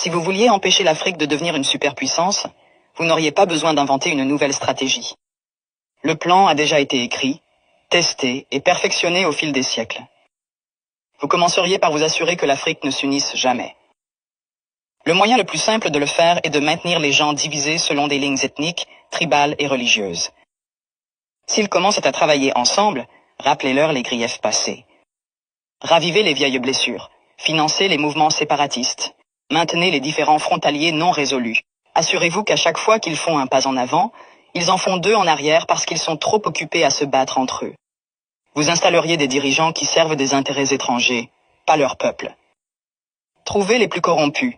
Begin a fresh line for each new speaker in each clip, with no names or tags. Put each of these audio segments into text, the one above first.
Si vous vouliez empêcher l'Afrique de devenir une superpuissance, vous n'auriez pas besoin d'inventer une nouvelle stratégie. Le plan a déjà été écrit, testé et perfectionné au fil des siècles. Vous commenceriez par vous assurer que l'Afrique ne s'unisse jamais. Le moyen le plus simple de le faire est de maintenir les gens divisés selon des lignes ethniques, tribales et religieuses. S'ils commencent à travailler ensemble, rappelez-leur les griefs passés. Ravivez les vieilles blessures, financez les mouvements séparatistes, maintenez les différends frontaliers non résolus. Assurez-vous qu'à chaque fois qu'ils font un pas en avant, ils en font deux en arrière parce qu'ils sont trop occupés à se battre entre eux. Vous installeriez des dirigeants qui servent des intérêts étrangers, pas leur peuple. Trouvez les plus corrompus,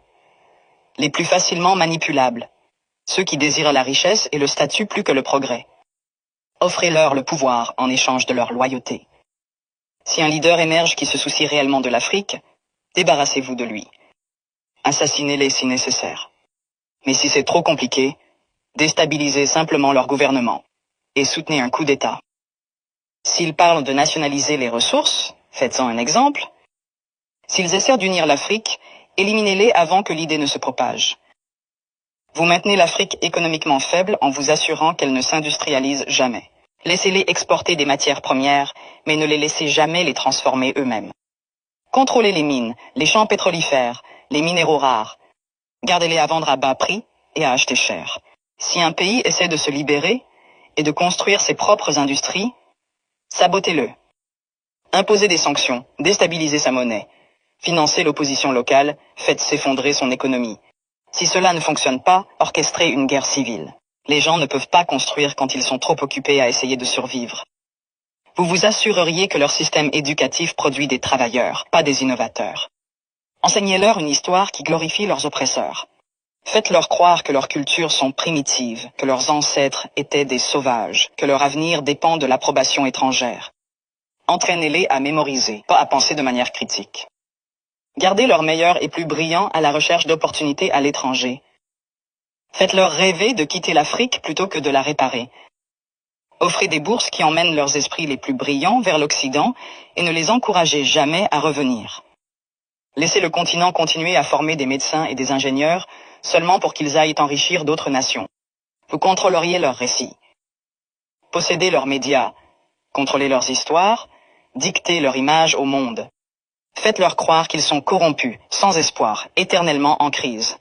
les plus facilement manipulables, ceux qui désirent la richesse et le statut plus que le progrès. Offrez-leur le pouvoir en échange de leur loyauté. Si un leader émerge qui se soucie réellement de l'Afrique, débarrassez-vous de lui. Assassinez-les si nécessaire. Mais si c'est trop compliqué, déstabilisez simplement leur gouvernement et soutenez un coup d'État. S'ils parlent de nationaliser les ressources, faites-en un exemple. S'ils essaient d'unir l'Afrique, éliminez-les avant que l'idée ne se propage. Vous maintenez l'Afrique économiquement faible en vous assurant qu'elle ne s'industrialise jamais. Laissez-les exporter des matières premières, mais ne les laissez jamais les transformer eux-mêmes. Contrôlez les mines, les champs pétrolifères, les minéraux rares. Gardez-les à vendre à bas prix et à acheter cher. Si un pays essaie de se libérer et de construire ses propres industries, sabotez-le. Imposez des sanctions, déstabilisez sa monnaie. Financez l'opposition locale, faites s'effondrer son économie. Si cela ne fonctionne pas, orchestrez une guerre civile. Les gens ne peuvent pas construire quand ils sont trop occupés à essayer de survivre. Vous vous assureriez que leur système éducatif produit des travailleurs, pas des innovateurs. Enseignez-leur une histoire qui glorifie leurs oppresseurs. Faites-leur croire que leurs cultures sont primitives, que leurs ancêtres étaient des sauvages, que leur avenir dépend de l'approbation étrangère. Entraînez-les à mémoriser, pas à penser de manière critique. Gardez leurs meilleurs et plus brillants à la recherche d'opportunités à l'étranger. Faites-leur rêver de quitter l'Afrique plutôt que de la réparer. Offrez des bourses qui emmènent leurs esprits les plus brillants vers l'Occident et ne les encouragez jamais à revenir. Laissez le continent continuer à former des médecins et des ingénieurs seulement pour qu'ils aillent enrichir d'autres nations. Vous contrôleriez leurs récits. Possédez leurs médias, contrôlez leurs histoires, dictez leur image au monde. Faites-leur croire qu'ils sont corrompus, sans espoir, éternellement en crise.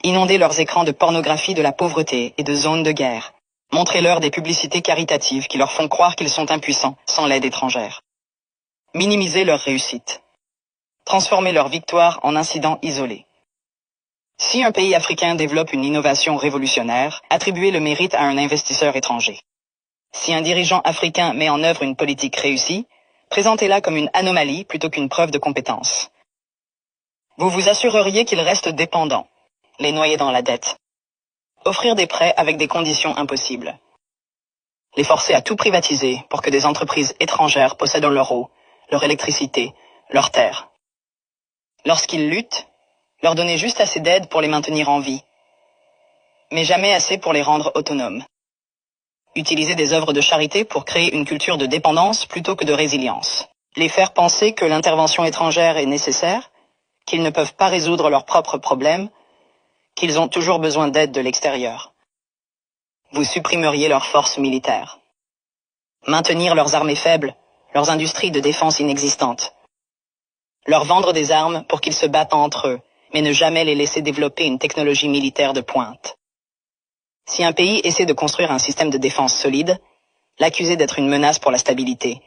Inondez leurs écrans de pornographie de la pauvreté et de zones de guerre. Montrez-leur des publicités caritatives qui leur font croire qu'ils sont impuissants, sans l'aide étrangère. Minimisez leur réussite. Transformez leur victoire en incidents isolés. Si un pays africain développe une innovation révolutionnaire, attribuez le mérite à un investisseur étranger. Si un dirigeant africain met en œuvre une politique réussie, présentez-la comme une anomalie plutôt qu'une preuve de compétence. Vous vous assureriez qu'ils restent dépendants, les noyer dans la dette. Offrir des prêts avec des conditions impossibles. Les forcer à tout privatiser pour que des entreprises étrangères possèdent leur eau, leur électricité, leurs terres. Lorsqu'ils luttent, leur donner juste assez d'aide pour les maintenir en vie, mais jamais assez pour les rendre autonomes. Utiliser des œuvres de charité pour créer une culture de dépendance plutôt que de résilience. Les faire penser que l'intervention étrangère est nécessaire, qu'ils ne peuvent pas résoudre leurs propres problèmes, qu'ils ont toujours besoin d'aide de l'extérieur. Vous supprimeriez leurs forces militaires. Maintenir leurs armées faibles, leurs industries de défense inexistantes. Leur vendre des armes pour qu'ils se battent entre eux, mais ne jamais les laisser développer une technologie militaire de pointe. Si un pays essaie de construire un système de défense solide, l'accuser d'être une menace pour la stabilité.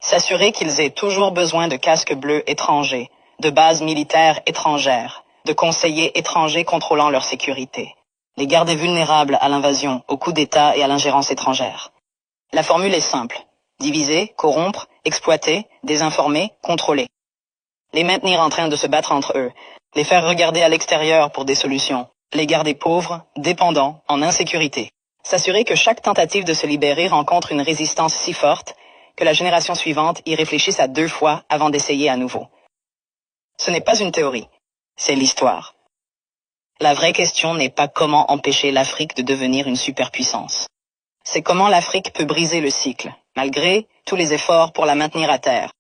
S'assurer qu'ils aient toujours besoin de casques bleus étrangers, de bases militaires étrangères, de conseillers étrangers contrôlant leur sécurité. Les garder vulnérables à l'invasion, aux coups d'État et à l'ingérence étrangère. La formule est simple. Diviser, corrompre, exploiter, désinformer, contrôler. Les maintenir en train de se battre entre eux. Les faire regarder à l'extérieur pour des solutions. Les garder pauvres, dépendants, en insécurité. S'assurer que chaque tentative de se libérer rencontre une résistance si forte que la génération suivante y réfléchisse à 2 fois avant d'essayer à nouveau. Ce n'est pas une théorie, c'est l'histoire. La vraie question n'est pas comment empêcher l'Afrique de devenir une superpuissance. C'est comment l'Afrique peut briser le cycle, malgré tous les efforts pour la maintenir à terre.